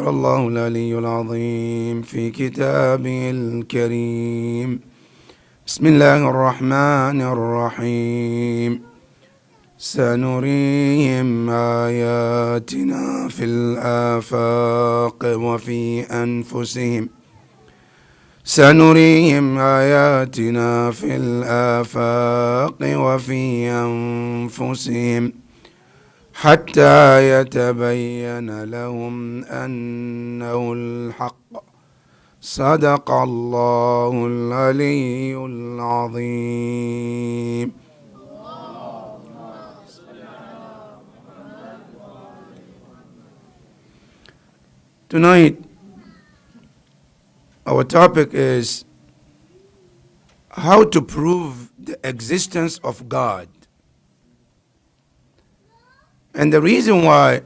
قال الله العلي العظيم في كتابه الكريم بسم الله الرحمن الرحيم سنريهم آياتنا في الآفاق وفي أنفسهم سنريهم آياتنا في الآفاق وفي أنفسهم حتى يتبين لهم أنه الحق صدق الله العلي العظيم. Tonight, our topic is how to prove the existence of God. And the reason why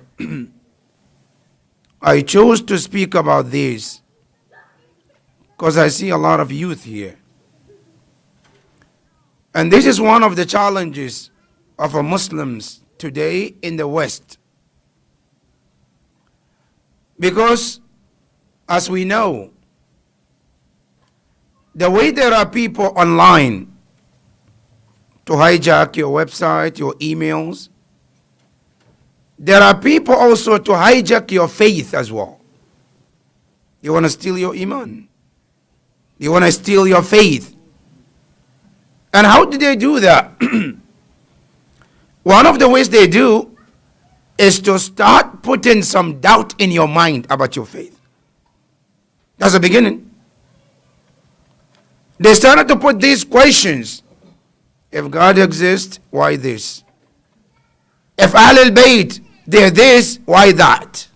I chose to speak about this, because I see a lot of youth here. And this is one of the challenges of our Muslims today in the West. Because, as we know, the way there are people online to hijack your website, your emails, there are people also to hijack your faith as well. You want to steal your iman. You want to steal your faith. And how do they do that? One of the ways they do is to start putting some doubt in your mind about your faith. That's the beginning. They started to put these questions. If God exists, why this? If Ahlul Bayt, they're this, why that?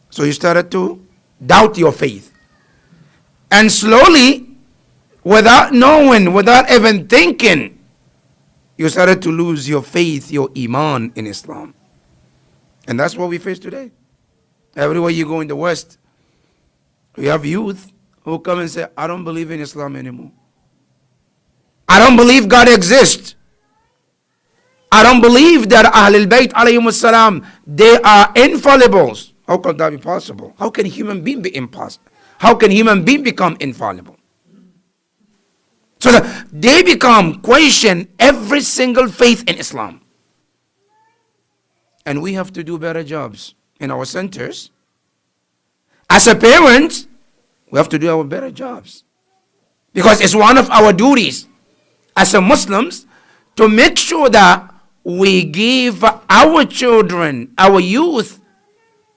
So you started to doubt your faith. And slowly, without knowing, without even thinking, you started to lose your faith, your iman in Islam. And that's what we face today. Everywhere you go in the West, we have youth who come and say, I don't believe in Islam anymore. I don't believe God exists. I don't believe that Ahlul Bayt alayhimus salam, they are infallibles. How could that be possible? How can human being be impossible? How can human being become infallible? So that they become question every single faith in Islam. And we have to do better jobs in our centers. As a parent, we have to do our better jobs. Because it's one of our duties as a Muslims to make sure that we give our children, our youth,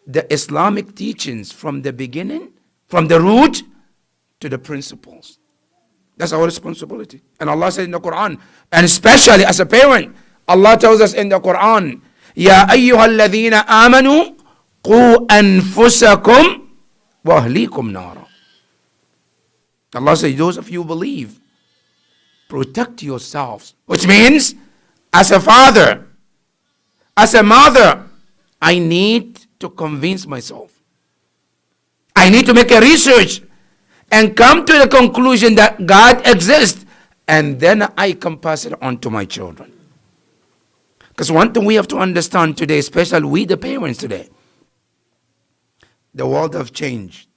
the Islamic teachings from the beginning, from the root to the principles. That's our responsibility. And Allah said in the Quran, and especially as a parent, Allah tells us in the Quran, Ya ayyuhalladhina amanu qu anfusakum wa ahlikum nara. Allah says, those of you who believe, protect yourselves. Which means, as a father, as a mother, I need to convince myself. I need to make a research and come to the conclusion that God exists, and then I can pass it on to my children. Because one thing we have to understand today, especially we the parents today, the world have changed.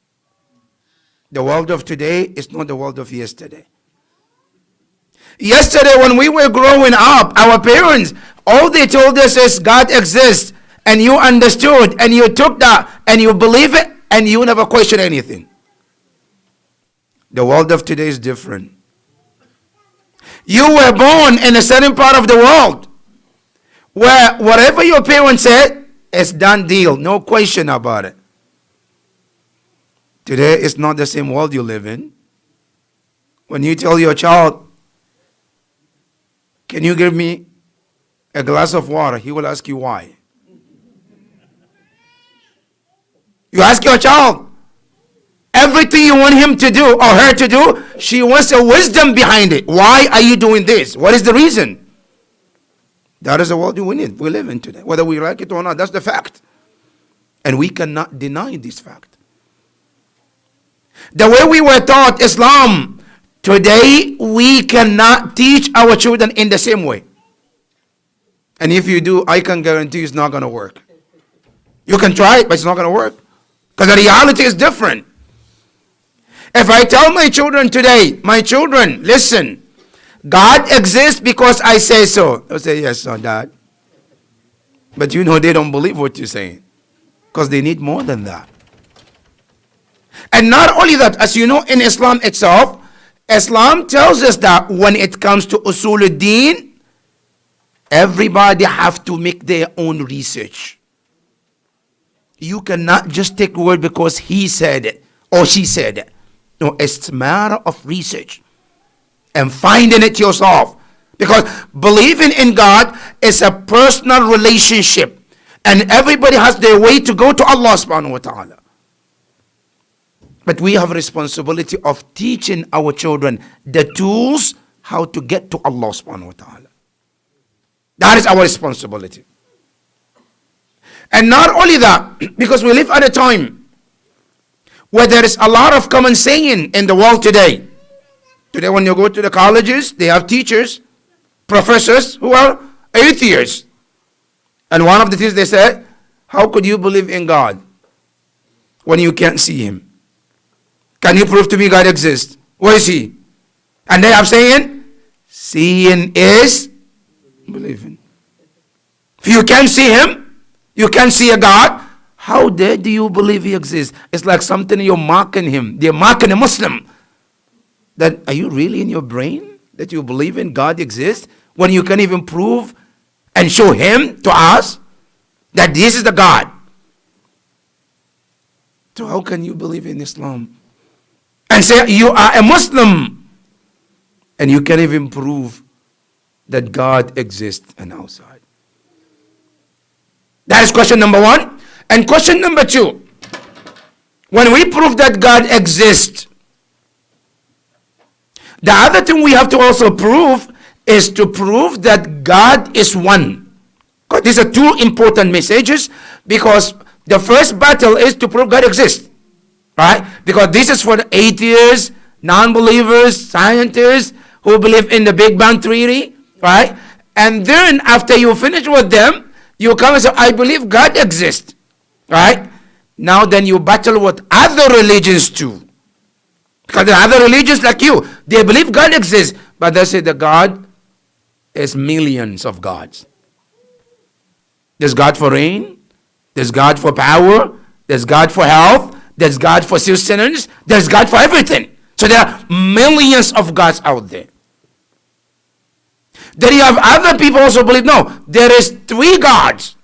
The world of today is not the world of yesterday. Yesterday when we were growing up, our parents, all they told us is God exists, and you understood, and you took that, and you believe it, and you never question anything. The world of today is different. You were born in a certain part of the world where whatever your parents said is done deal, no question about it. Today it's not the same world you live in. When you tell your child, can you give me a glass of water? He will ask you why. You ask your child, everything you want him to do or her to do, she wants a wisdom behind it. Why are you doing this? What is the reason? That is the world we live in today. Whether we like it or not, that's the fact. And we cannot deny this fact. The way we were taught Islam, today we cannot teach our children in the same way. And if you do, I can guarantee it's not going to work. You can try it, but it's not going to work. Because the reality is different. If I tell my children today, my children, listen, God exists because I say so. They'll say, yes, sir, Dad. But you know they don't believe what you're saying. Because they need more than that. And not only that, as you know, in Islam itself, Islam tells us that when it comes to Usuluddin, everybody have to make their own research. You cannot just take word because he said it or she said it. No, it's a matter of research and finding it yourself. Because believing in God is a personal relationship. And everybody has their way to go to Allah subhanahu wa ta'ala. But we have a responsibility of teaching our children the tools how to get to Allah subhanahu wa ta'ala. That is our responsibility. And not only that, because we live at a time where there is a lot of common saying in the world today. Today when you go to the colleges, they have teachers, professors who are atheists. And one of the things they said, how could you believe in God when you can't see him? Can you prove to me God exists? Where is he? And they are saying, seeing is believing. If you can't see him, you can't see a God, how dare do you believe he exists? It's like something you're mocking him. They're mocking a Muslim. That, are you really in your brain that you believe in God exists when you can't even prove and show him to us that this is the God? So how can you believe in Islam and say you are a Muslim and you can't even prove that God exists and outside? That is question number one. And question number two, when we prove that God exists, the other thing we have to also prove is to prove that God is one. These are two important messages, because the first battle is to prove God exists. Right? Because this is for the atheists, non-believers, scientists who believe in the Big Bang Theory. Right? And then after you finish with them, you come and say, I believe God exists. Right? Now then you battle with other religions too. Because there are other religions like you. They believe God exists. But they say the God is millions of gods. There's God for rain. There's God for power. There's God for health. There's God for sustenance. There's God for everything. So there are millions of gods out there. Then you have other people also believe, no, there is three gods.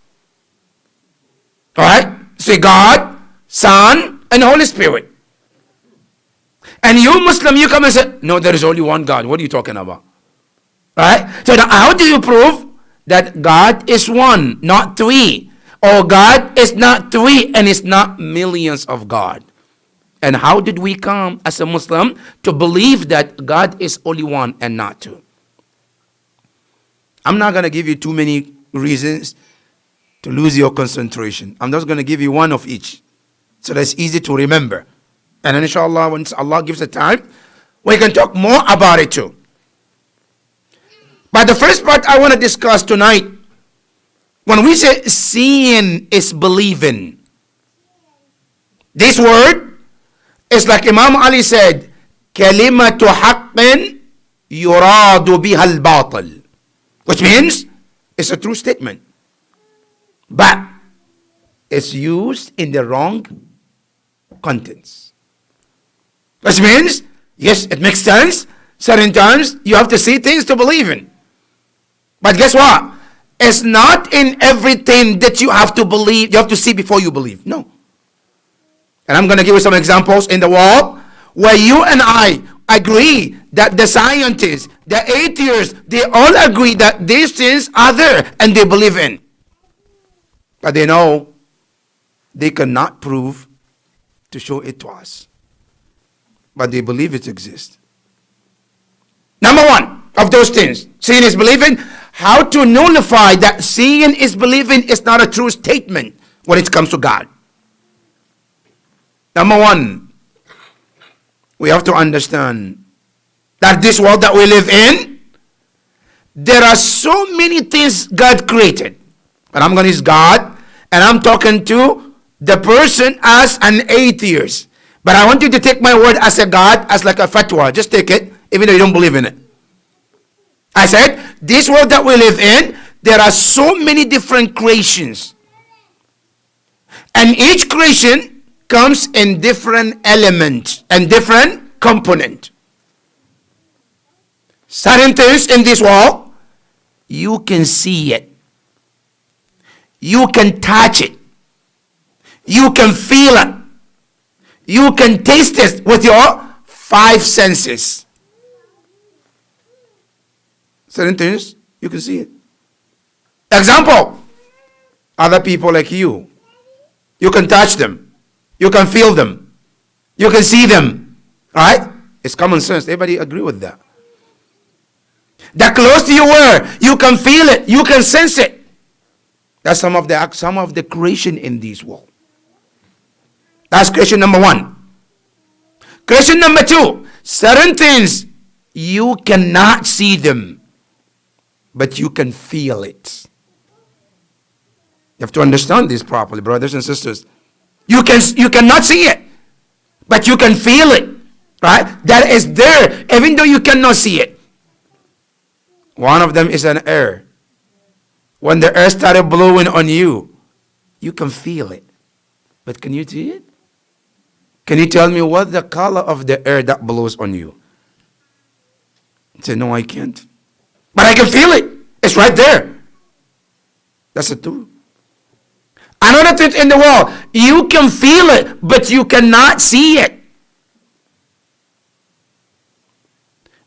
Alright? Say God, Son, and Holy Spirit. And you Muslim, you come and say, no, there is only one God. What are you talking about? Right? So now how do you prove that God is one, not three? Or God is not three and it's not millions of God? And how did we come as a Muslim to believe that God is only one and not two? I'm not going to give you too many reasons to lose your concentration. I'm just going to give you one of each, so that's easy to remember. And then inshallah, once Allah gives the time, we can talk more about it too. But the first part I want to discuss tonight, when we say seeing is believing, this word is like Imam Ali said, kalimatu haqqin yuradu biha al-batil, which means it's a true statement, but it's used in the wrong contents. Which means, yes, it makes sense. Certain times you have to see things to believe in. But guess what? It's not in everything that you have to believe, you have to see before you believe. No. And I'm going to give you some examples in the world where you and I agree that the scientists, the atheists, they all agree that these things are there and they believe in. But they know they cannot prove to show it to us. But they believe it exists. Number one of those things, seeing is believing. How to nullify that seeing is believing is not a true statement when it comes to God. Number one, we have to understand that this world that we live in, there are so many things God created. And I'm going to use God, and I'm talking to the person as an atheist. But I want you to take my word as a God, as like a fatwa. Just take it, even though you don't believe in it. I said, this world that we live in, there are so many different creations. And each creation comes in different elements and different component. Certain things in this world, you can see it. You can touch it. You can feel it. You can taste it with your 5 senses. Certain things, you can see it. Example, other people like you. You can touch them. You can feel them. You can see them. Alright? It's common sense. Everybody agree with that. The clothes you wear, you can feel it. You can sense it. That's some of the creation in this world. That's creation number 1. Creation number 2, certain things, you cannot see them, but you can feel it. You have to understand this properly, brothers and sisters. You cannot see it, but you can feel it, right? That is there, even though you cannot see it. One of them is an air. When the air started blowing on you, you can feel it, but can you see it? Can you tell me what the color of the air that blows on you? I say, no, I can't. But I can feel it. It's right there. That's the truth. Another thing in the world, you can feel it, but you cannot see it.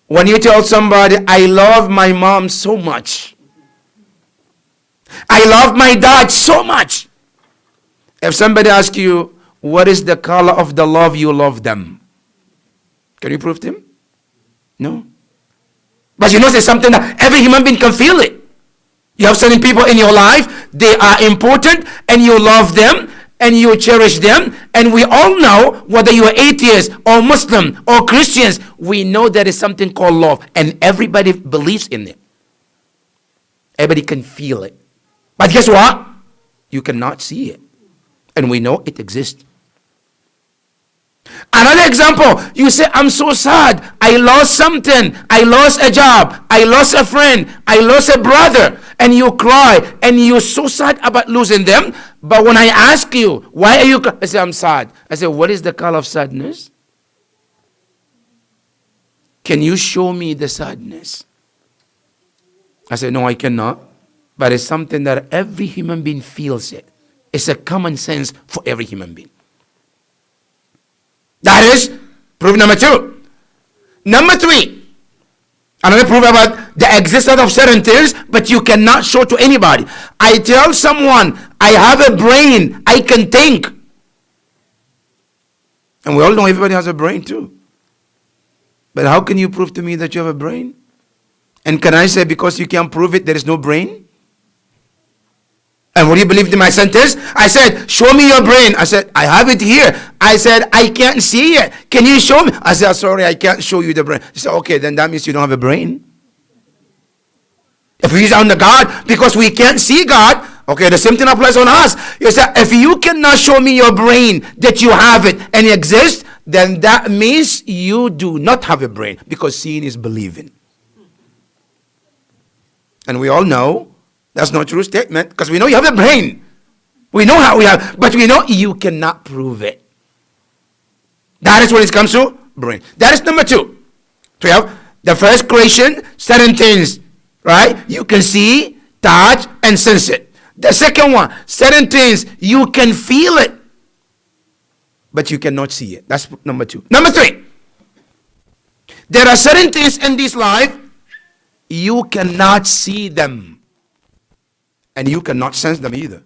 When you tell somebody, I love my mom so much. I love my dad so much. If somebody asks you, what is the color of the love you love them? Can you prove to him? No. But you know, there's something that every human being can feel it. You have certain people in your life, they are important, and you love them, and you cherish them. And we all know, whether you are atheist, or Muslim, or Christians, we know there is something called love. And everybody believes in it. Everybody can feel it. But guess what? You cannot see it. And we know it exists. Another example, you say, I'm so sad. I lost something. I lost a job. I lost a friend. I lost a brother. And you cry. And you're so sad about losing them. But when I ask you, why are you crying? I say, I'm sad. I say, what is the color of sadness? Can you show me the sadness? I say, no, I cannot. But it's something that every human being feels it. It's a common sense for every human being. That is proof number 2. Number 3. Another proof about the existence of certain things, but you cannot show to anybody. I tell someone, I have a brain, I can think. And we all know everybody has a brain too. But how can you prove to me that you have a brain? And can I say because you can't prove it, there is no brain? And would you believe in my sentence? I said, show me your brain. I said, I have it here. I said, I can't see it. Can you show me? I said, sorry, I can't show you the brain. He said, okay, then that means you don't have a brain. If we on the God, because we can't see God, okay, the same thing applies on us. You said, if you cannot show me your brain that you have it and it exists, then that means you do not have a brain, because seeing is believing. And we all know that's not a true statement, because we know you have a brain. We know how we have, but we know you cannot prove it. That is when it comes to brain. That is number 2. So we have the first creation, certain things, right? You can see, touch, and sense it. The second one, certain things, you can feel it, but you cannot see it. That's number 2. Number 3, there are certain things in this life, you cannot see them. And you cannot sense them either.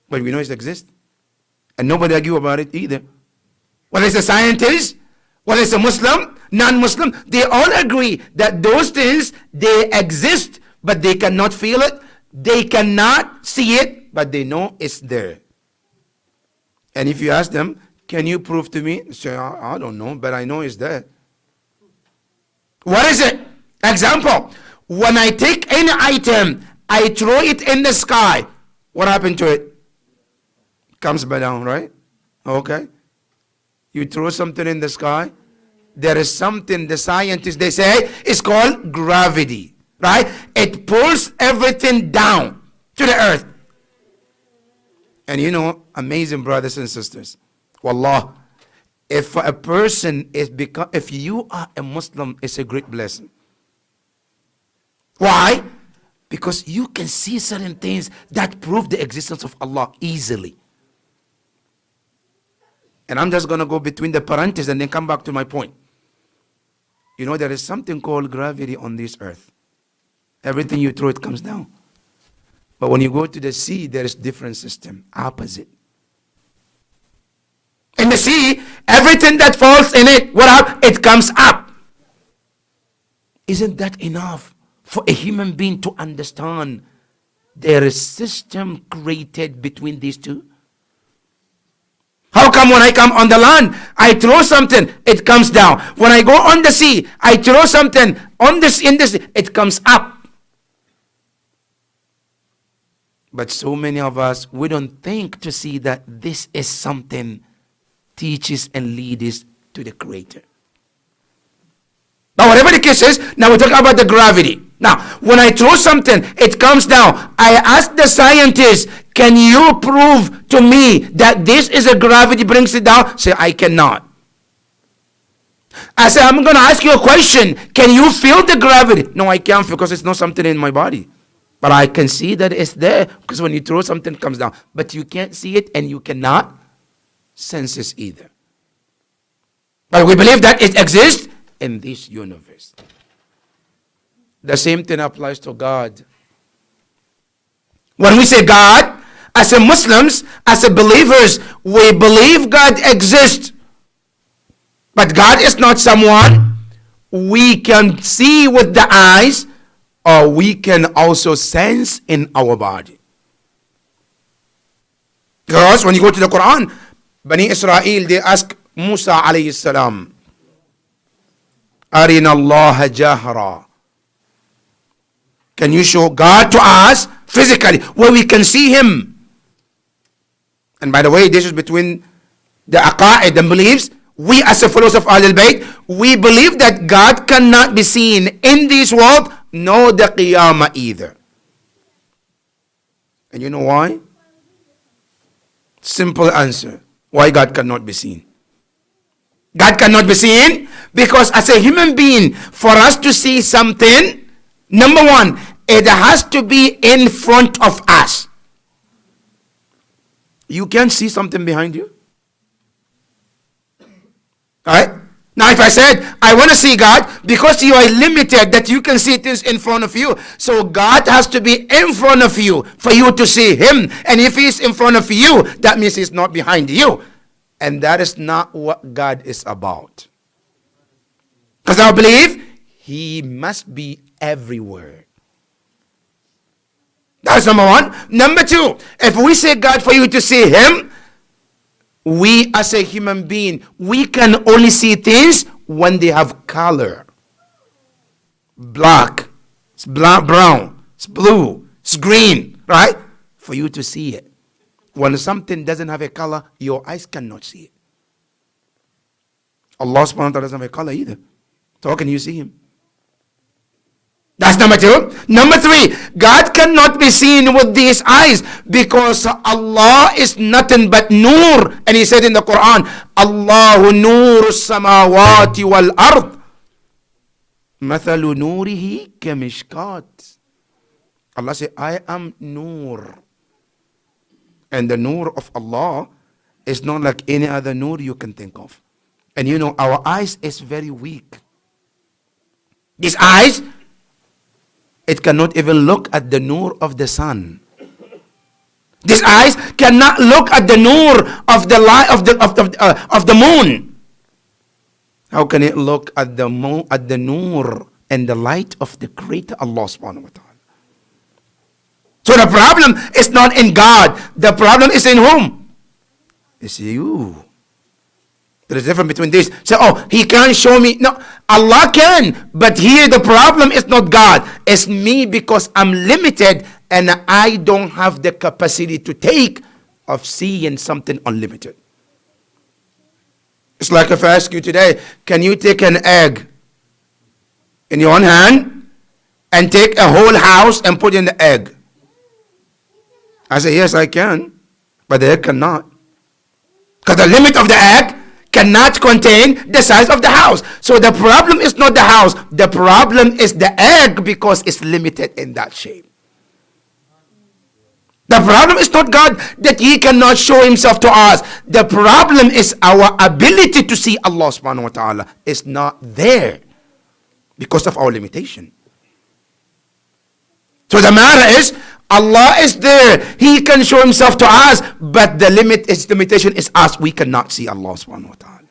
But we know it exists. And nobody argue about it either. Whether it's a scientist, whether it's a Muslim, non-Muslim, they all agree that those things, they exist, but they cannot feel it. They cannot see it, but they know it's there. And if you ask them, can you prove to me? They say, I don't know, but I know it's there. What is it? Example, when I take any item, I throw it in the sky. What happened to it? comes back down, right? Okay. You throw something in the sky, there is something the scientists, they say, it's called gravity, right? It pulls everything down to the earth. And you know, amazing brothers and sisters, wallah, if a person is if you are a Muslim, it's a great blessing. Why? Because you can see certain things that prove the existence of Allah easily. And I'm just going to go between the parentheses and then come back to my point. You know, there is something called gravity on this earth. Everything you throw, it comes down. But when you go to the sea, there is different system, opposite. In the sea, everything that falls in it, it comes up. Isn't that enough for a human being to understand there is system created between these two? How come when I come on the land, I throw something, it comes down? When I go on the sea, I throw something in this, it comes up. But so many of us, we don't think to see that this is something teaches and leads to the Creator. Now, whatever the case is, now we're talking about the gravity. Now, when I throw something, it comes down. I ask the scientists, can you prove to me that this is a gravity brings it down? Say, I cannot. I say, I'm going to ask you a question. Can you feel the gravity? No, I can't because it's not something in my body. But I can see that it's there because when you throw something, it comes down. But you can't see it and you cannot sense it either. But we believe that it exists in this universe. The same thing applies to God. When we say God, as a Muslims, as a believers, we believe God exists. But God is not someone we can see with the eyes or we can also sense in our body. Because when you go to the Quran, Bani Israel, they ask Musa alayhi salam, Arina Allah jahra. Can you show God to us physically where we can see Him? And by the way, this is between the aqa'id and beliefs. We as a followers of Ahlul Bayt, we believe that God cannot be seen in this world, nor the Qiyamah either. And you know why? Simple answer. Why God cannot be seen? God cannot be seen because as a human being, for us to see something, number one, it has to be in front of us. You can't see something behind you. Alright? Now if I said, I want to see God, because you are limited that you can see things in front of you. So God has to be in front of you for you to see Him. And if He's in front of you, that means He's not behind you. And that is not what God is about. Because I believe He must be everywhere. That's number one. Number two, if we say God for you to see Him, we as a human being, we can only see things when they have color. Black, it's brown, it's blue, it's green, right? For you to see it. When something doesn't have a color, your eyes cannot see it. Allah subhanahu wa ta'ala doesn't have a color either. So how can you see Him? That's number two. Number three, God cannot be seen with these eyes because Allah is nothing but nur. And He said in the Quran, Allahu nur samawati wal ard. Mathalu nurihi kamishkat. Allah said, I am nur. And the nur of Allah is not like any other nur you can think of. And you know, our eyes is very weak. These eyes, it cannot even look at the nur of the sun. These eyes cannot look at the nur of the light of the moon. How can it look at the moon, at the nur and the light of the Creator Allah subhanahu wa ta'ala? So the problem is not in God. The problem is in whom? It's you. There is a difference between this. Say, oh, He can't show me. No, Allah can. But here the problem is not God. It's me because I'm limited and I don't have the capacity to take of seeing something unlimited. It's like if I ask you today, can you take an egg in your own hand and take a whole house and put in the egg? I say, yes, I can, but the egg cannot. Because the limit of the egg cannot contain the size of the house. So the problem is not the house. The problem is the egg, because it's limited in that shape. The problem is not God that He cannot show Himself to us. The problem is our ability to see Allah subhanahu wa ta'ala is not there because of our limitation. So the matter is, Allah is there. He can show Himself to us, but the limitation is us. We cannot see Allah subhanahu wa ta'ala.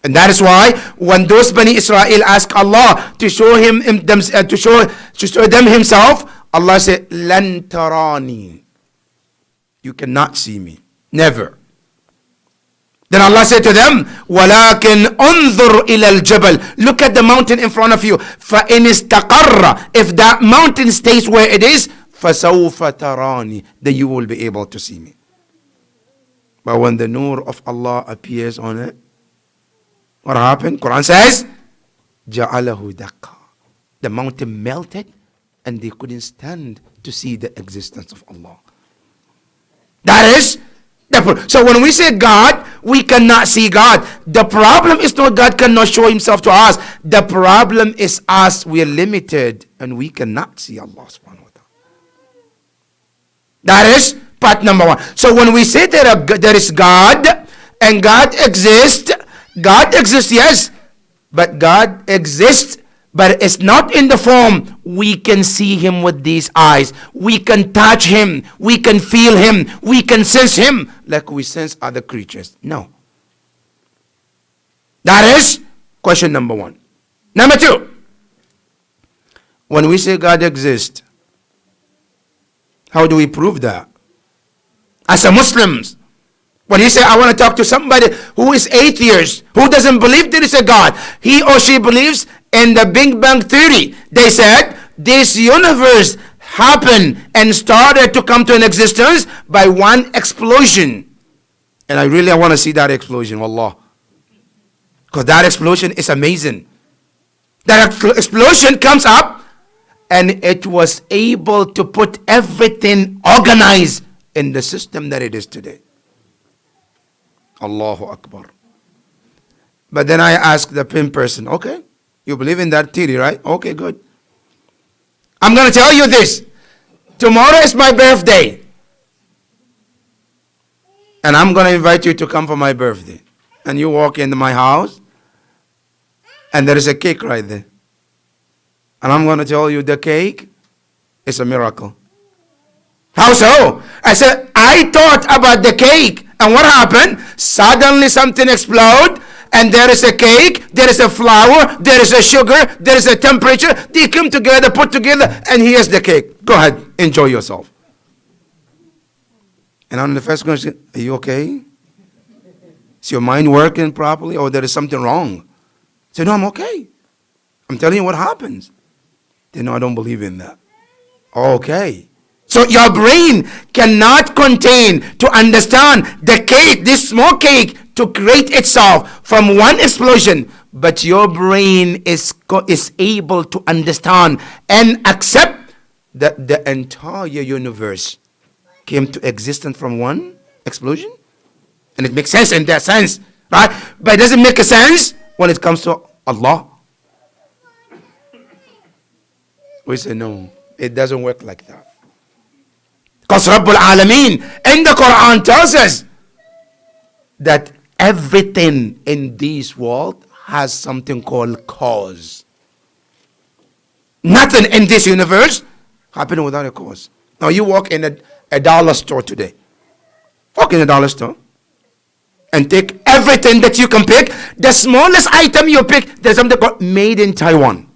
And that is why when those Bani Israel ask Allah to show them Himself, Allah said, "Lan tarani." You cannot see me. Never. Then Allah said to them, "Walakin unzur ila al-jabal." Look at the mountain in front of you. فَإِنِ اسْتَقَرَّ. If that mountain stays where it is, فَسَوْفَ تَرَانِي. Then you will be able to see me. But when the nur of Allah appears on it, what happened? Quran says, جَعَلَهُ دَقَّا. The mountain melted and they couldn't stand to see the existence of Allah. That is so when we say God, we cannot see God. The problem is not God cannot show Himself to us. The problem is us. We are limited and we cannot see Allah subhanahu wa ta'ala. That is part number one. So when we say there is God and God exists, yes, but God exists, but it's not in the form we can see Him with these eyes. We can touch Him. We can feel Him. We can sense Him like we sense other creatures. No. That is question number one. Number two. When we say God exists, how do we prove that? As a Muslims, when you say, I want to talk to somebody who is atheist, who doesn't believe there is a God, he or she believes in the Big Bang Theory. They said this universe happened and started to come to an existence by one explosion. And I want to see that explosion, wallah. Because that explosion is amazing. That explosion comes up and it was able to put everything organized in the system that it is today. Allahu Akbar. But then I ask the pin person, okay, you believe in that theory, right? Okay, good. I'm going to tell you this. Tomorrow is my birthday. And I'm going to invite you to come for my birthday. And you walk into my house, and there is a cake right there. And I'm going to tell you the cake is a miracle. How so? I said, I thought about the cake. And what happened? Suddenly something exploded. And there is a cake, there is a flour, there is a sugar, there is a temperature. They come together, put together, and here's the cake. Go ahead, enjoy yourself. And on the first question, are you okay? Is your mind working properly, or there is something wrong? I said, no, I'm okay. I'm telling you what happens. They know I don't believe in that. Okay. So your brain cannot contain to understand the cake, this small cake, to create itself from one explosion. But your brain is able to understand and accept that the entire universe came to existence from one explosion. And it makes sense in that sense, right? But it doesn't make a sense when it comes to Allah. We say, no, it doesn't work like that. Because Rabbul Alameen in the Quran tells us that everything in this world has something called cause. Nothing in this universe happens without a cause. Now you walk in a dollar store today. Walk in a dollar store and take everything that you can pick. The smallest item you pick, there's something called made in Taiwan.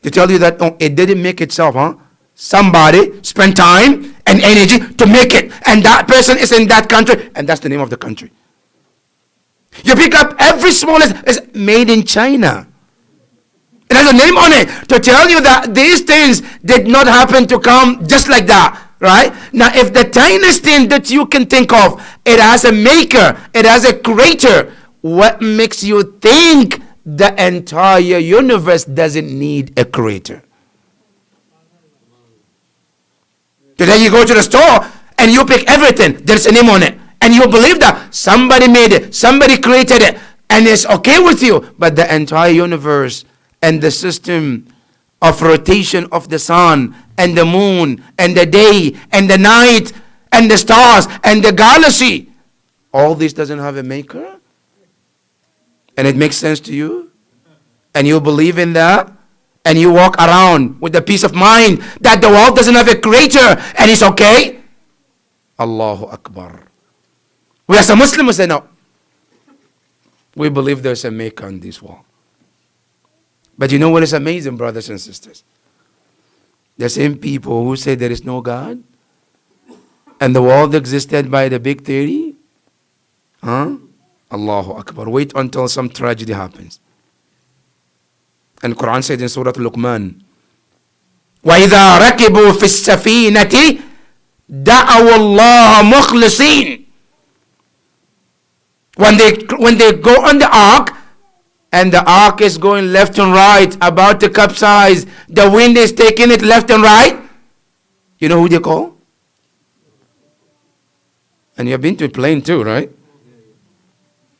To tell you that it didn't make itself, huh? Somebody spent time and energy to make it. And that person is in that country. And that's the name of the country. You pick up every smallest, it's made in China. It has a name on it to tell you that these things did not happen to come just like that. right? Now, if the tiniest thing that you can think of, it has a maker, it has a creator, what makes you think the entire universe doesn't need a creator? Today you go to the store and you pick everything. There's a name on it. And you believe that somebody made it, somebody created it, and it's okay with you. But the entire universe and the system of rotation of the sun and the moon and the day and the night and the stars and the galaxy, all this doesn't have a maker? And it makes sense to you? And you believe in that? And you walk around with the peace of mind that the world doesn't have a creator and it's okay? Allahu Akbar. We as a Muslim say no. We believe there's a maker on this world. But you know what is amazing, brothers and sisters? The same people who say there is no God and the world existed by the big theory. Allahu Akbar. Wait until some tragedy happens. And Quran said in Surah Luqman, وَإِذَا رَكِبُوا فِي السَّفِينَةِ دَعَوُوا اللَّهَ مُخْلِصِينَ. When they go on the ark, and the ark is going left and right, about to capsize, the wind is taking it left and right, you know who they call? And you've been to a plane too, right?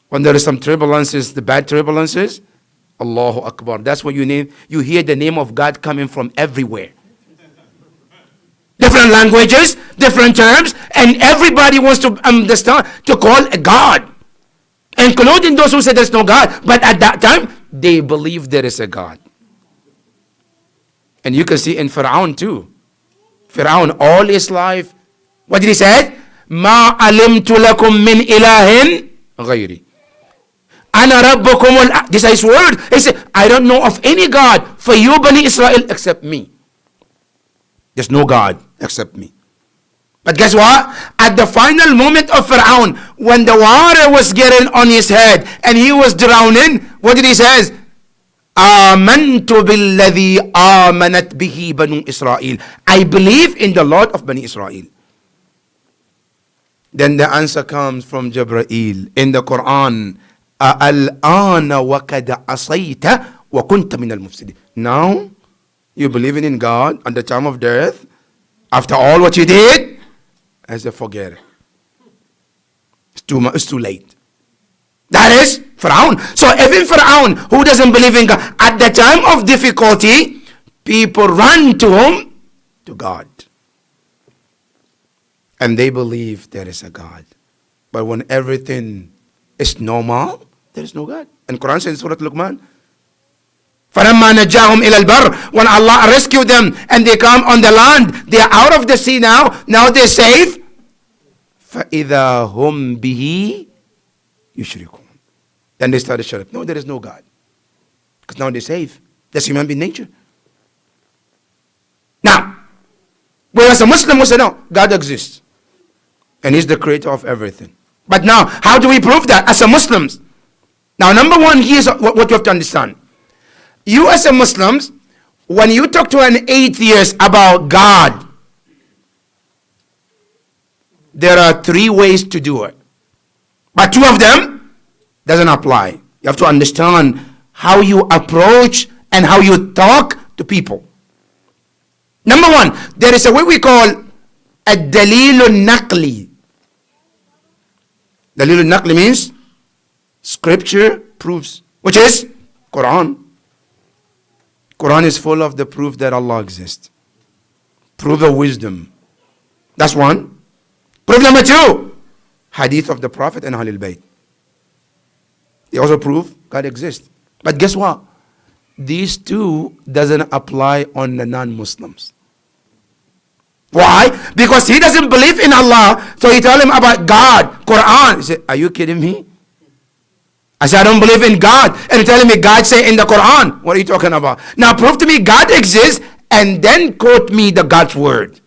When there is some turbulences, the bad turbulences, Allahu Akbar. That's what you hear the name of God coming from everywhere. Different languages, different terms, and everybody wants to understand, to call a God. Including those who say there's no God. But at that time, they believe there is a God. And you can see in Pharaoh too. Pharaoh, all his life, what did he say? مَا عَلِمْتُ لَكُم مِّنْ إِلَهٍ غَيْرِي. أَنَا رَبُّكُمُ. This is his word. He said, I don't know of any God for you, Bani Israel, except me. There's no God except me. But guess what? At the final moment of Pharaoh, when the water was getting on his head and he was drowning, what did he say? آمنت بالذي آمنت به بنو إسرائيل. I believe in the Lord of Bani Israel. Then the answer comes from Jibreel in the Quran. الآن وقد عصيت وكنت من المفسدين. Now you believing in God at the time of death, after all what you did? I said, forget it. It's too late. That is Pharaoh. So even Pharaoh, who doesn't believe in God, at the time of difficulty, people run to him, to God. And they believe there is a God. But when everything is normal, there is no God. And Quran says in Surah Luqman, فَلَمَّا نَجَّاهُمْ إِلَى الْبَرِّ. When Allah rescued them and they come on the land, they are out of the sea now. Now they're safe. فَإِذَا هُمْ بِهِ يُشْرِكُونَ. Then they started shut up. No, there is no God. Because now they're safe. That's human being nature. Now, whereas a Muslim will say, no, God exists. And He's the creator of everything. But now, how do we prove that as a Muslims? Now, number one, here's what you have to understand. You as a Muslims, when you talk to an atheist about God, there are three ways to do it. But two of them doesn't apply. You have to understand how you approach and how you talk to people. Number one, there is a way we call a dalil naqli. Dalil naqli means scripture proves, which is Quran. Quran is full of the proof that Allah exists. Proof of wisdom. That's one. Proof number two, hadith of the Prophet and Ahlul Bayt. They also prove God exists. But guess what? These two doesn't apply on the non-Muslims. Why? Because he doesn't believe in Allah, so you tell him about God, Quran. He said, are you kidding me? I said, I don't believe in God. And you're telling me God say in the Quran. What are you talking about? Now prove to me God exists and then quote me the God's word.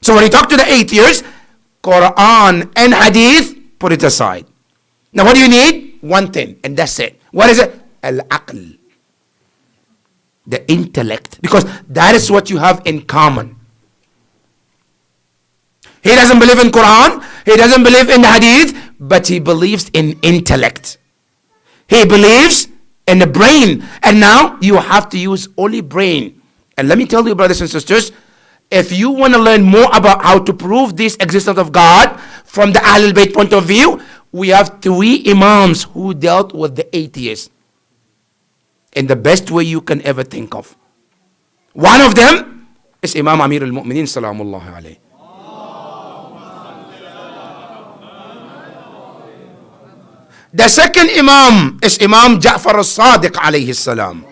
So when you talk to the atheists, Quran and Hadith, put it aside. Now what do you need? One thing, and that's it. What is it? Al-aql. The intellect. Because that is what you have in common. He doesn't believe in Quran. He doesn't believe in Hadith. But he believes in intellect. He believes in the brain. And now you have to use only brain. And let me tell you, brothers and sisters, if you want to learn more about how to prove this existence of God from the Ahlul Bayt point of view, we have 3 Imams who dealt with the atheists in the best way you can ever think of. One of them is Imam Amir al-Mu'mineen Salamullahi alayhi. The second Imam is Imam Ja'far al-Sadiq alayhi salam.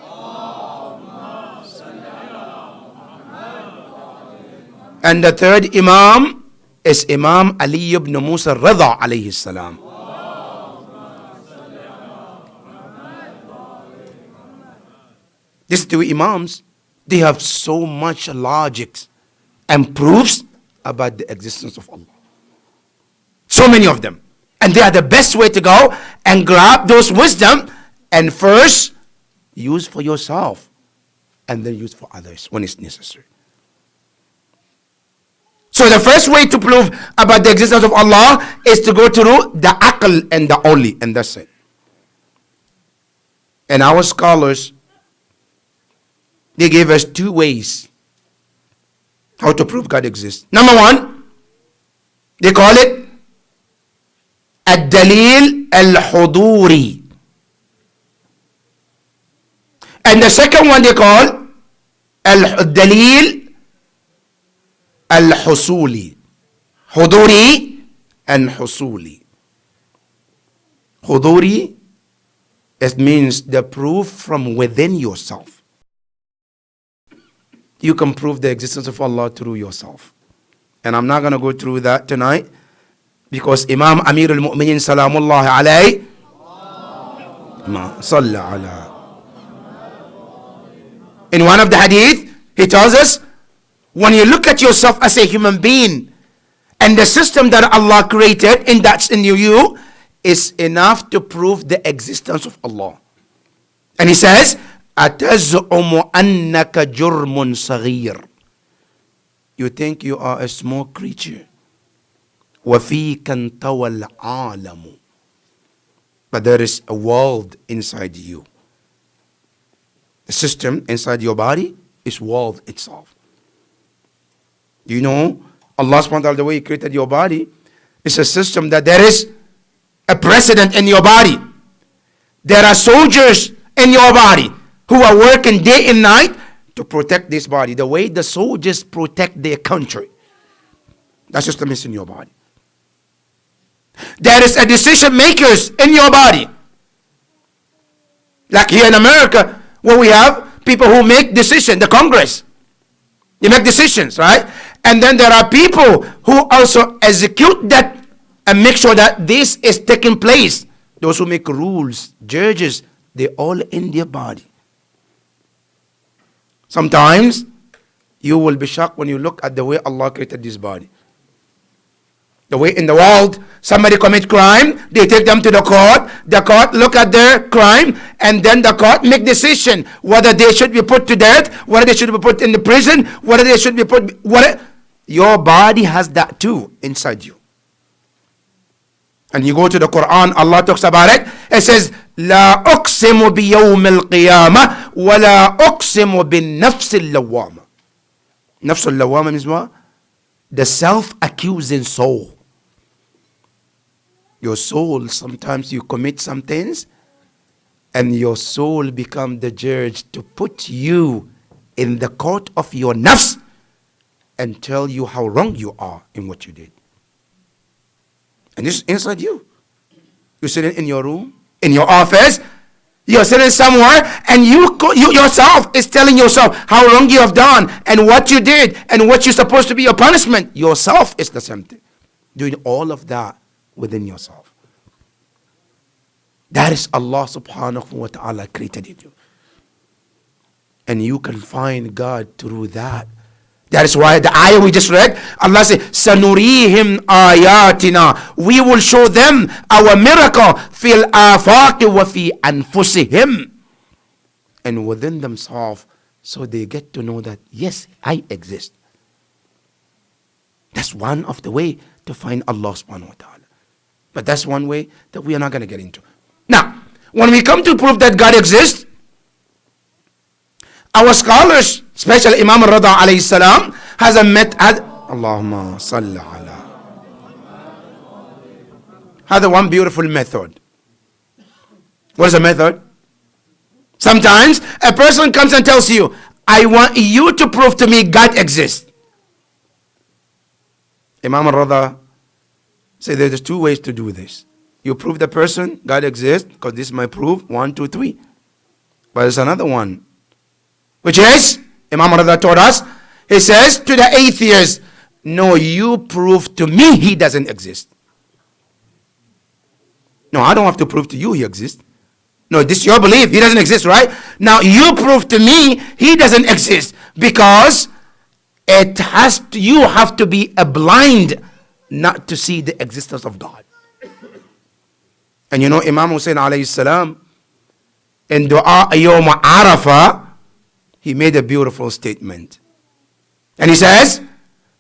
And the third Imam is Imam Ali ibn Musa al-Ridha alayhi salam. These 2 Imams, they have so much logic and proofs about the existence of Allah. So many of them. And they are the best way to go and grab those wisdom and first use for yourself and then use for others when it's necessary. So the first way to prove about the existence of Allah is to go through the aql and the only, and that's it. And our scholars, they gave us 2 ways how to prove God exists. Number 1, they call it الدليل الحضوري. And the second one they call الدليل الحصولي. حضوري and حصولي. حضوري, it means the proof from within yourself. You can prove the existence of Allah through yourself. And I'm not going to go through that tonight, because Imam Amir al-Mu'mineen Salamullahi alayhi in one of the hadith, he tells us, when you look at yourself as a human being and the system that Allah created and that's in you is enough to prove the existence of Allah. And he says, أَتَزْعُمُ أَنَّكَ جُرْمٌ صَغِيرٌ. You think you are a small creature. وَفِيكَ انْتَوَى الْعَالَمُ. But there is a world inside you. The system inside your body is world itself. Do you know Allah subhanahu wa ta'ala, the way He created your body, is a system that there is a president in your body. There are soldiers in your body who are working day and night to protect this body. The way the soldiers protect their country. That system is in your body. There is a decision makers in your body. Like here in America, where we have people who make decisions, the Congress. They make decisions, right? And then there are people who also execute that and make sure that this is taking place. Those who make rules, judges, they're all in their body. Sometimes you will be shocked when you look at the way Allah created this body. The way in the world, somebody commit crime, they take them to the court look at their crime, and then the court make decision whether they should be put to death, whether they should be put in the prison, whether they should be put, your body has that too inside you. And you go to the Quran, Allah talks about it. It says, لا أقسم بيوم القيامة ولا أقسم بالنفس اللوامة. نفس اللوامة means what? The self-accusing soul. Your soul, sometimes you commit some things and your soul become the judge to put you in the court of your nafs and tell you how wrong you are in what you did. And this is inside you. You're sitting in your room, in your office, you're sitting somewhere, and you yourself is telling yourself how wrong you have done and what you did and what you're supposed to be your punishment. Yourself is the same thing. Doing all of that within yourself. That is Allah subhanahu wa ta'ala created in you. And you can find God through that. That is why the ayah we just read, Allah says, سَنُرِيهِمْ آيَاتِنَا. We will show them our miracle فِي الْآفَاقِ وَفِي أَنفُسِهِمْ. And within themselves, so they get to know that, yes, I exist. That's That's one of the way to find Allah subhanahu wa ta'ala. But that's one way that we are not going to get into. Now, when we come to prove that God exists, our scholars, especially Imam al-Rida alayhi salam, has a method. Allahumma salli ala. Has one beautiful method. What is the method? Sometimes a person comes and tells you, I want you to prove to me God exists. Imam al-Rida said there's two ways to do this. You prove the person God exists, because this might prove 1, 2, 3. But there's another one, which is, Imam al-Rida taught us, he says to the atheist, no, you prove to me he doesn't exist. No, I don't have to prove to you he exists. No, this is your belief. He doesn't exist, right? Now you prove to me he doesn't exist, because you have to be a blind not to see the existence of God. And you know, Imam Hussein alayhi salam, in Dua Yawm Arafah, he made a beautiful statement. And he says,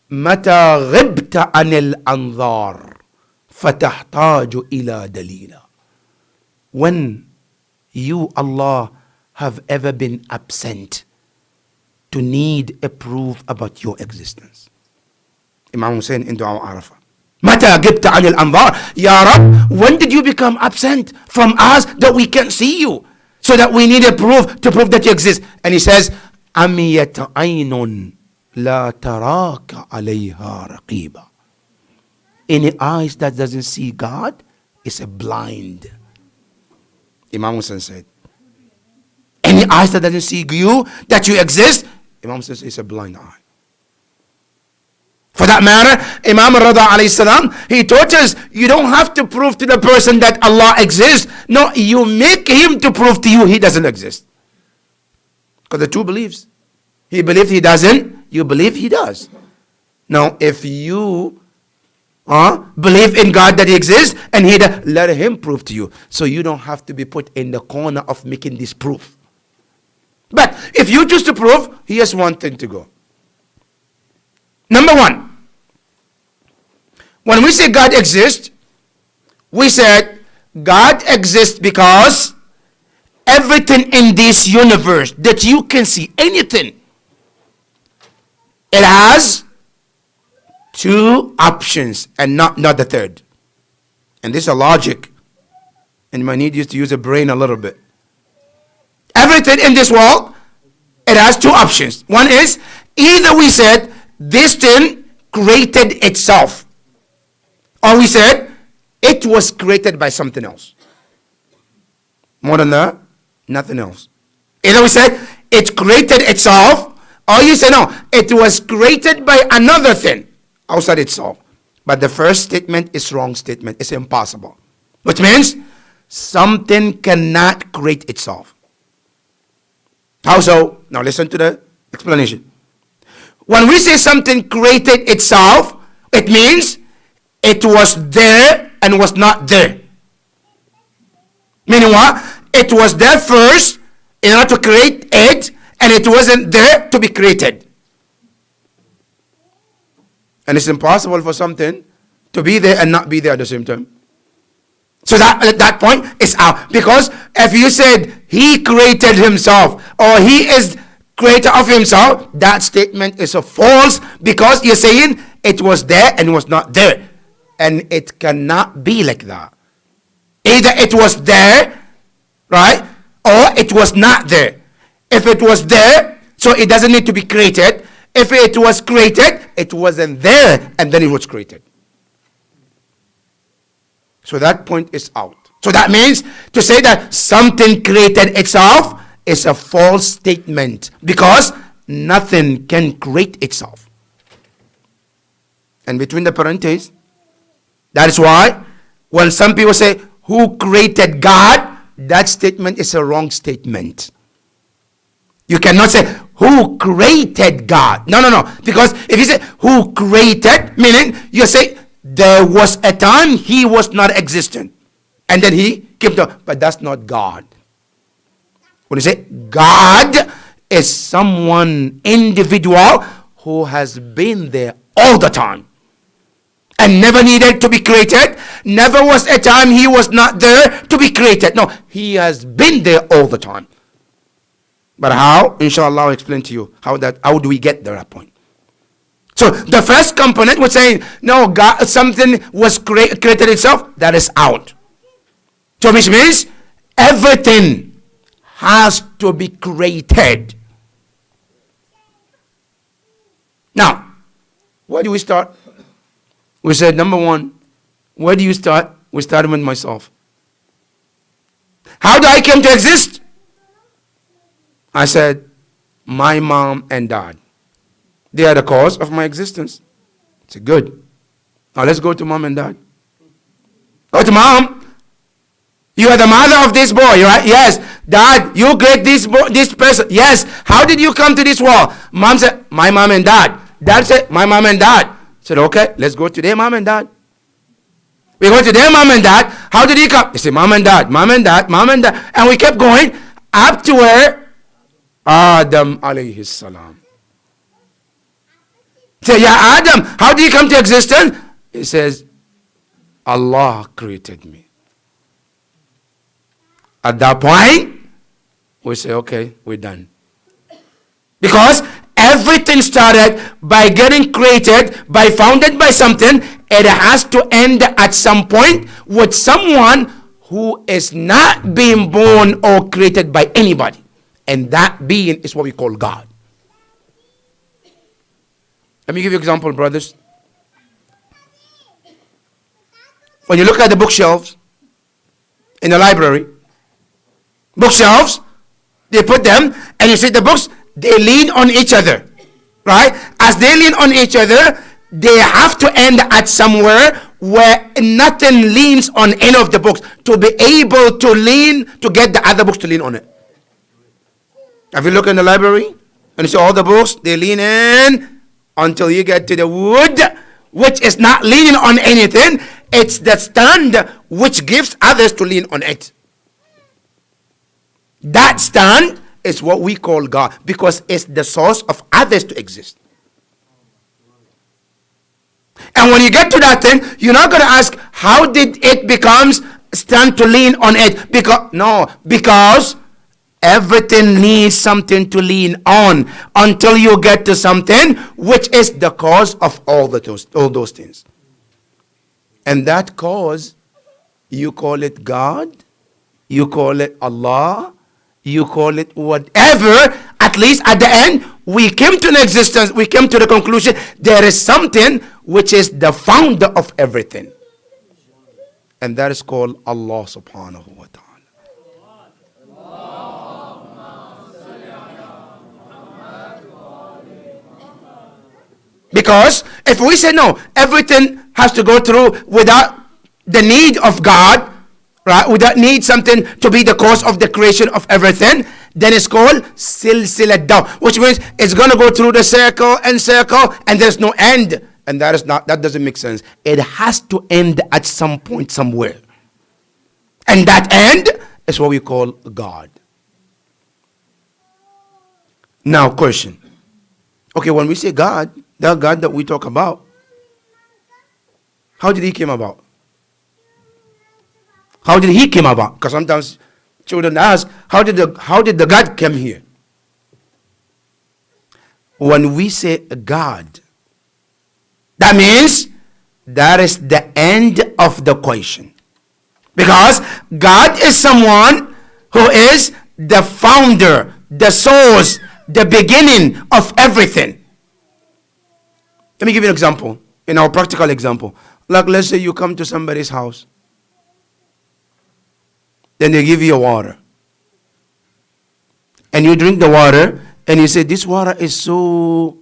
متى غبت عن الأنظار فتحتاج إلى دليل. When you, Allah, have ever been absent to need a proof about your existence. Imam Hussein in Dua Arafah. متى غبت عن الأنظار. Ya Rab, when did you become absent from us that we can't see you? So that we need a proof to prove that you exist. And he says, أمية عين لا تراك عليها رقيبا. Any eyes that doesn't see God is a blind. Imam Hussein said, any eyes that doesn't see you, that you exist, Imam Hussein said, it's a blind eye. For that matter, Imam al-Rida alayhi salam, he taught us, you don't have to prove to the person that Allah exists. No, you make him to prove to you he doesn't exist. Because the two beliefs. He believed he doesn't, you believe he does. Now, if you believe in God that he exists, and he does, let him prove to you. So you don't have to be put in the corner of making this proof. But if you choose to prove, here's one thing to go. Number one, when we say God exists, we said God exists because everything in this universe that you can see, anything, it has two options and not the third. And this is a logic. And you might need you to use a brain a little bit. Everything in this world, it has two options. One is, either we said this thing created itself, or we said it was created by something else. More than that, nothing else. Either we said it created itself, or you say no, it was created by another thing outside itself. But the first statement is wrong statement. It's impossible. Which means something cannot create itself. How so? Now listen to the explanation. When we say something created itself, it means it was there and was not there. Meaning what? It was there first in order to create it, and it wasn't there to be created. And it's impossible for something to be there and not be there at the same time. So that at that point is out. Because if you said he created himself, or he is creator of himself, that statement is a false, because you're saying it was there and was not there. And it cannot be like that. Either it was there, right, or it was not there. If it was there, so it doesn't need to be created. If it was created, it wasn't there, and then it was created. So that point is out. So that means to say that something created itself is a false statement, because nothing can create itself. And between the parentheses, that is why when some people say, who created God? That statement is a wrong statement. You cannot say, who created God? No. Because if you say, who created, meaning you say, there was a time he was not existent, and then he came to, but that's not God. When you say God is someone individual who has been there all the time. and never needed to be created. Never was a time he was not there to be created. No, he has been there all the time. But how? Inshallah, I'll explain to you how do we get there at point. So the first component was saying, no, God, something was created itself, that is out. So which means everything has to be created. Now, where do we start? We said, number one, where do you start? We started with myself. How do I come to exist? I said, my mom and dad. They are the cause of my existence. It's good. Now let's go to mom and dad. Go to mom. You are the mother of this boy, right? Yes. Dad, you create this person. Yes. How did you come to this world? Mom said, my mom and dad. Dad said, my mom and dad. I said, okay, let's go to their mom and dad. We go to their mom and dad. How did he come? They say, mom and dad, mom and dad, mom and dad. And we kept going up to where? Adam alayhi salam. Say, yeah, Adam, how did you come to existence? He says, Allah created me. At that point, we say, okay, we're done. Because everything started by getting created, by founded by something. It has to end at some point with someone who is not being born or created by anybody. And that being is what we call God. Let me give you an example, brothers. When you look at the bookshelves in the library, bookshelves, they put them, and you see the books, they lean on each other, right? As they lean on each other, they have to end at somewhere where nothing leans on any of the books to be able to lean, to get the other books to lean on it. Have you looked in the library and you see all the books, they lean in until you get to the wood, which is not leaning on anything. It's the stand which gives others to lean on it. That stand is what we call God, because it's the source of others to exist. And when you get to that thing, you're not going to ask, how did it become stand to lean on it? Because everything needs something to lean on until you get to something which is the cause of all those things. And that cause, you call it God, you call it Allah, you call it whatever. At least at the end, we came to an existence, we came to the conclusion there is something which is the founder of everything. And that is called Allah subhanahu wa ta'ala. Because if we say no, everything has to go through without the need of God, right? Without need something to be the cause of the creation of everything, then it's called silsilat daw, which means it's going to go through the circle and there's no end. And that doesn't make sense. It has to end at some point somewhere. And that end is what we call God. Now, question. Okay, when we say God, the God that we talk about, how did he came about? How did he came about? Because sometimes children ask, how did the God come here? When we say God, that means that is the end of the question. Because God is someone who is the founder, the source, the beginning of everything. Let me give you an example, in our practical example. Like, let's say you come to somebody's house. Then they give you water. And you drink the water, and you say, this water is so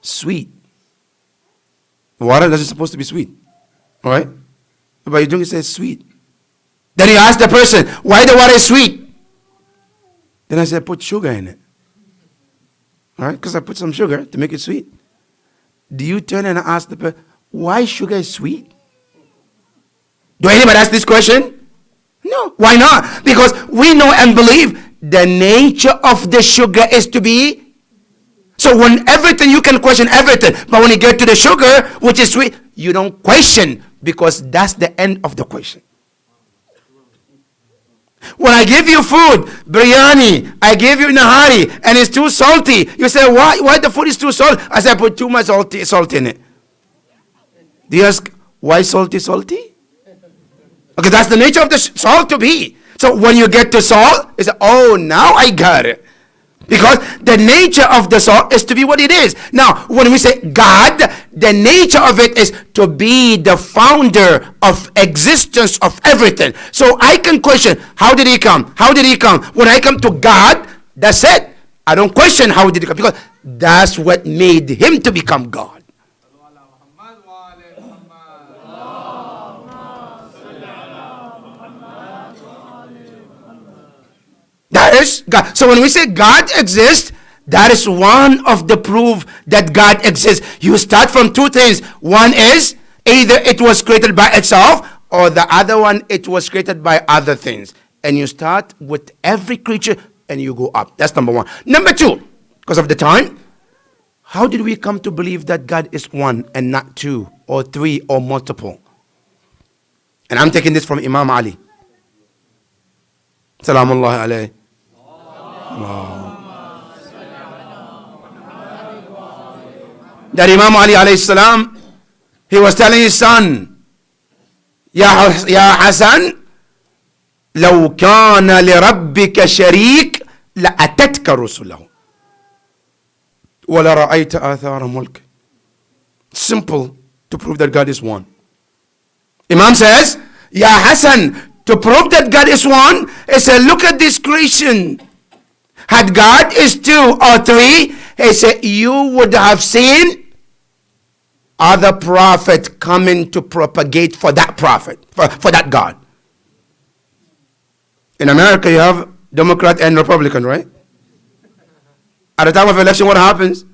sweet. Water isn't supposed to be sweet. All right? But you drink it, says sweet. Then you ask the person, why the water is sweet? Then I said, put sugar in it. All right? Because I put some sugar to make it sweet. Do you turn and ask the person, why sugar is sweet? Do anybody ask this question? No. Why not? Because we know and believe the nature of the sugar is to be. So when everything, you can question everything. But when you get to the sugar, which is sweet, you don't question, because that's the end of the question. When I give you food, biryani, I give you nahari, and it's too salty, you say, why the food is too salty? I say, I put too much salt in it. Do you ask, why salty? Okay, that's the nature of the salt to be. So when you get to salt, it's, oh, now I got it. Because the nature of the salt is to be what it is. Now, when we say God, the nature of it is to be the founder of existence of everything. So I can question, how did he come? How did he come? When I come to God, that's it. I don't question how did he come, because that's what made him to become God. That is God. So when we say God exists, that is one of the proof that God exists. You start from two things. One is either it was created by itself, or the other one, it was created by other things. And you start with every creature and you go up. That's number one. Number two, because of the time, how did we come to believe that God is one and not two or three or multiple? And I'm taking this from Imam Ali. Salamullahi alayhi. That Imam Ali alayhi salam, he was telling his son, Ya Hasan, لو كان لربك شريك لأتتك رسله ولا رأيت آثار ملك. Simple to prove that God is one. Imam says, Ya Hasan, to prove that God is one, he said, look at this creation. Had God is two or three, he said, you would have seen other prophet coming to propagate for that prophet, for that God. In America, you have Democrat and Republican, right? At the time of election, what happens?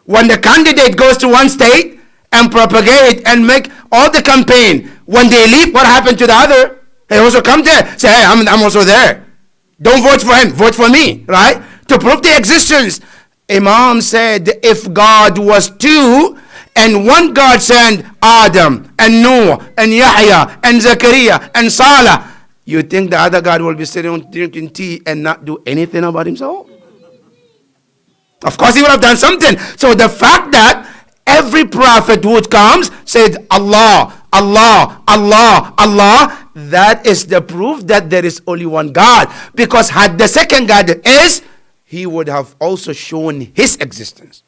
When the candidate goes to one state and propagate and make all the campaign, when they leave, what happened to the other? They also come there, say, hey, I'm also there. Don't vote for him, vote for me, right? To prove the existence. Imam said, if God was two, and one God sent Adam, and Noah, and Yahya, and Zachariah, and Salah, you think the other God will be sitting drinking tea and not do anything about himself? Of course he would have done something. So the fact that every prophet who comes said Allah, Allah, Allah, Allah, that is the proof that there is only one God. Because had the second God is, he would have also shown his existence.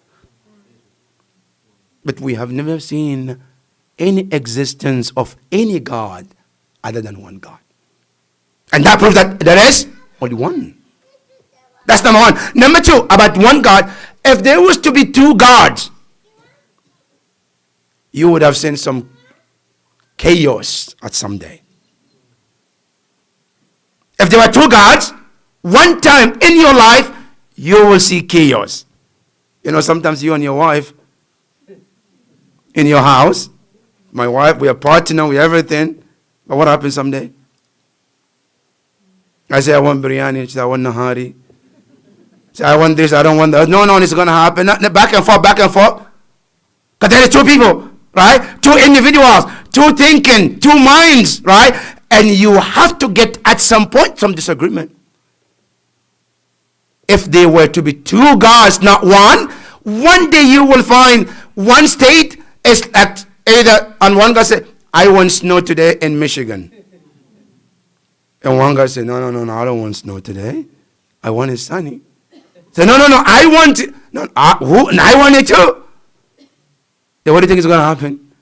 But we have never seen any existence of any God other than one God. And that proves that there is only one. That's number one. Number two, about one God. If there was to be two gods, you would have seen some chaos at some day. If there were two gods, one time in your life, you will see chaos. You know, sometimes you and your wife, in your house, my wife, we are partner, we everything. But what happens someday? I say, I want biryani. She says, I want nahari. Say, I want this, I don't want that. No, it's going to happen. Back and forth, back and forth. Because there are two people, right? Two individuals, two thinking, two minds, right? And you have to get at some point some disagreement. If there were to be two gods, not one day you will find one state is at either, and one guy say, I want snow today in Michigan. And one guy said, no, I don't want snow today. I want it sunny. Say, no, I want it. No, I want it too. Then what do you think is going to happen?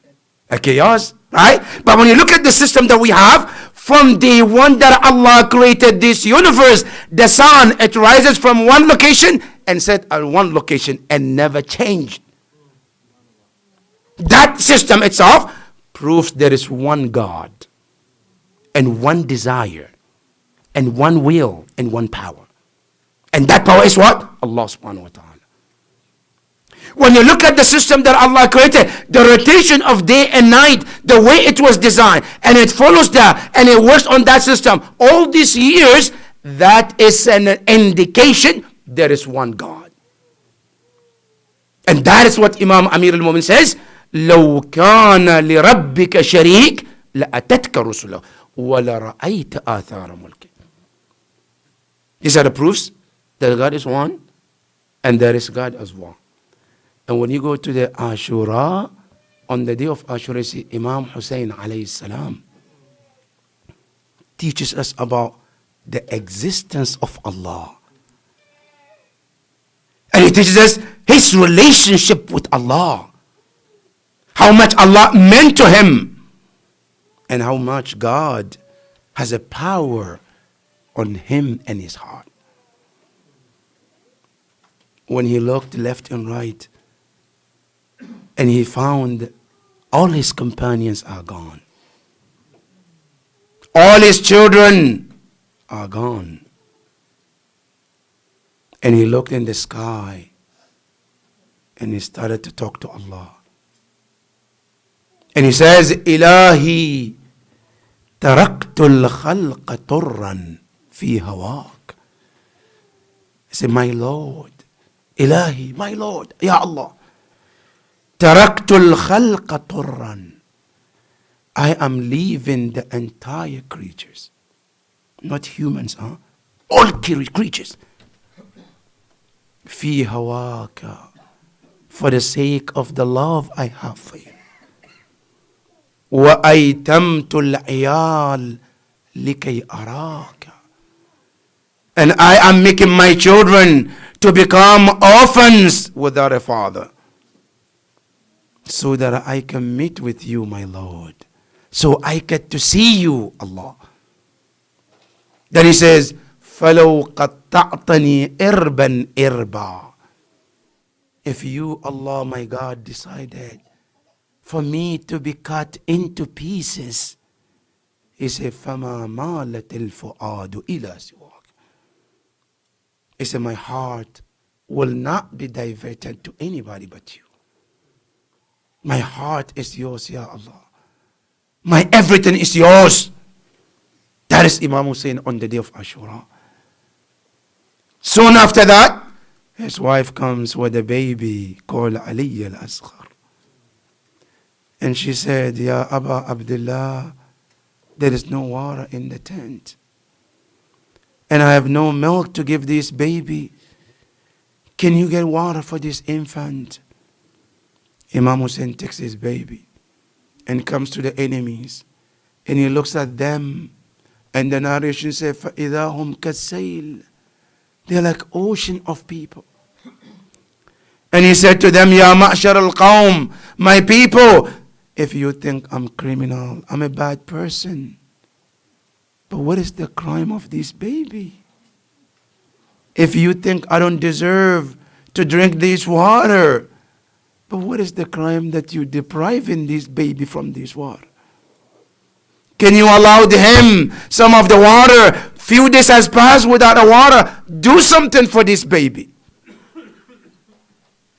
A chaos, right? But when you look at the system that we have, from the one that Allah created this universe, the sun, it rises from one location and set at one location and never changed. That system itself proves there is one God and one desire and one will and one power. And that power is what? Allah subhanahu wa ta'ala. When you look at the system that Allah created, the rotation of day and night, the way it was designed, and it follows that, and it works on that system, all these years, that is an indication there is one God. And that is what Imam Amir al-Mu'min says, لو كان لربك شريك لأتتك رسله ولرأيت آثار ملكه. These are the proofs that God is one and there is God as one. And when you go to the Ashura, on the day of Ashura, see Imam Hussein alayhi salam teaches us about the existence of Allah. And he teaches us his relationship with Allah. How much Allah meant to him. And how much God has a power on him and his heart. When he looked left and right, and he found all his companions are gone. All his children are gone. And he looked in the sky and he started to talk to Allah. And he says, Ilahi taraktul khalqa turran fi hawak. He said, my Lord, Ilahi, my Lord, Ya Allah, taraktul khalqa turran. I am leaving the entire creatures. Not humans, huh? All creatures. Fi hawaka. For the sake of the love I have for you. وَأَيْتَمْتُ الْعِيَالِ لِكَيْ أَرَاكَ. And I am making my children to become orphans without a father. So that I can meet with you, my Lord. So I get to see you, Allah. Then he says, فَلَوْ قَطَّعْتَنِي إِرْبًا إِرْبًا. If you, Allah, my God, decided for me to be cut into pieces, he said, فَمَا مَالَتِ الْفُؤَادُ إِلَى سِوَاكَ. He said, my heart will not be diverted to anybody but you. My heart is yours, Ya Allah. My everything is yours. That is Imam Hussein on the day of Ashura. Soon after that, his wife comes with a baby called Ali al-Asghar. And she said, Ya Aba Abdullah, there is no water in the tent. And I have no milk to give this baby. Can you get water for this infant? Imam Hussein takes his baby and comes to the enemies. And he looks at them. And the narration says, فَإِذَا هُمْ كَالسَّيْلِ. They're like ocean of people. And he said to them, Ya ma'shar al-qawm, my people, if you think I'm criminal, I'm a bad person. But what is the crime of this baby? If you think I don't deserve to drink this water, but what is the crime that you're depriving this baby from this water? Can you allow him some of the water? Few days has passed without the water. Do something for this baby.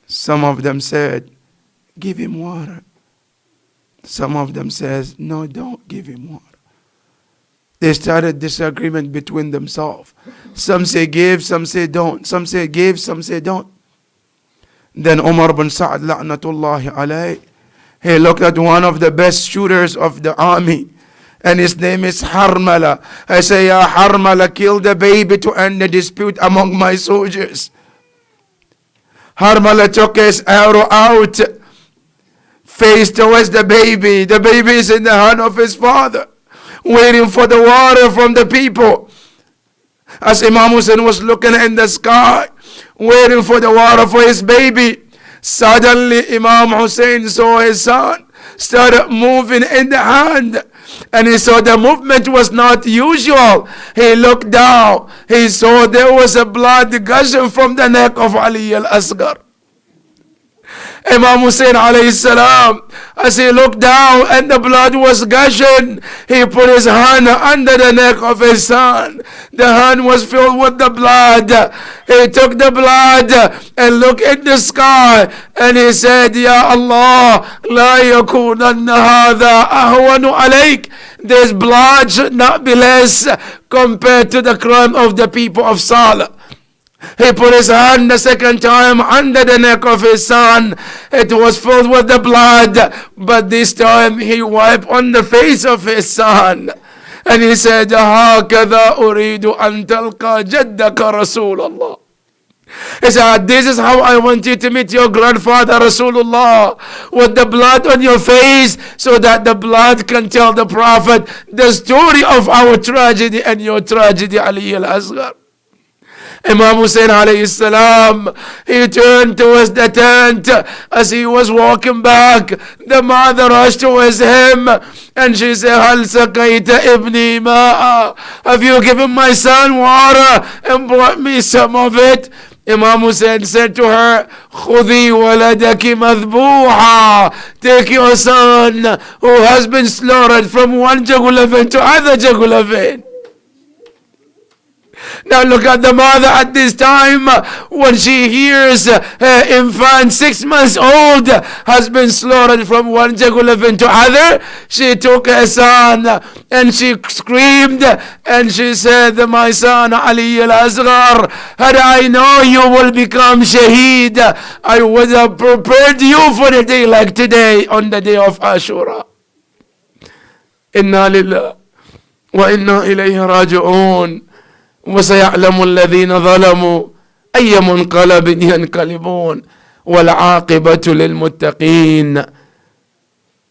Some of them said, give him water. Some of them says, no, don't give him water. They started disagreement between themselves. Some say give, some say don't. Some say give, some say don't. Then Umar bin Sa'ad, la'natullahi alayh, he looked at one of the best shooters of the army. And his name is Harmala. I say, Ya Harmala, kill the baby to end the dispute among my soldiers. Harmala took his arrow out, face towards the baby. The baby is in the hand of his father, waiting for the water from the people. As Imam Hussein was looking in the sky, waiting for the water for his baby, suddenly Imam Hussein saw his son started moving in the hand. And he saw the movement was not usual. He looked down. He saw there was a blood gushing from the neck of Ali al-Asghar. Imam Hussein alayhi salam, as he looked down and the blood was gushing, he put his hand under the neck of his son. The hand was filled with the blood. He took the blood and looked in the sky and he said, Ya Allah, la yakunanna hadha ahwanu alayk. This blood should not be less compared to the crime of the people of Salah. He put his hand the second time under the neck of his son. It was filled with the blood, but this time he wiped on the face of his son. And he said, هَكَذَا أُرِيدُ أَن تَلْقَى جَدَّكَ رَسُولَ اللَّهِ. He said, this is how I want you to meet your grandfather Rasulullah, with the blood on your face, so that the blood can tell the Prophet the story of our tragedy and your tragedy, Ali al-Asghar. Imam Hussein alayhi salam, he turned towards the tent. As he was walking back, the mother rushed towards him and she said, هَلْ سَقَيْتَ إِبْنِي مَاءً? Have you given my son water and brought me some of it? Imam Hussein said to her, خُذِي وَلَدَكِ مَذْبُوحًا. Take your son who has been slaughtered from one jugular vein to other jugular vein. Now look at the mother at this time, when she hears her infant 6 months old has been slaughtered from one jugular vein to other. She took her son and she screamed and she said, my son Ali al-Asghar, had I known you will become shaheed, I would have prepared you for a day like today, on the day of Ashura. Inna lillah wa inna ilayhi raji'un. وسيعلم الذين ظلموا أي منقلب ينقلبون والعاقبة للمتقين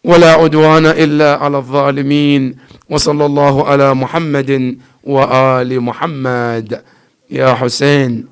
ولا عدوان إلا على الظالمين وصلى الله على محمد وآل محمد. يا حسين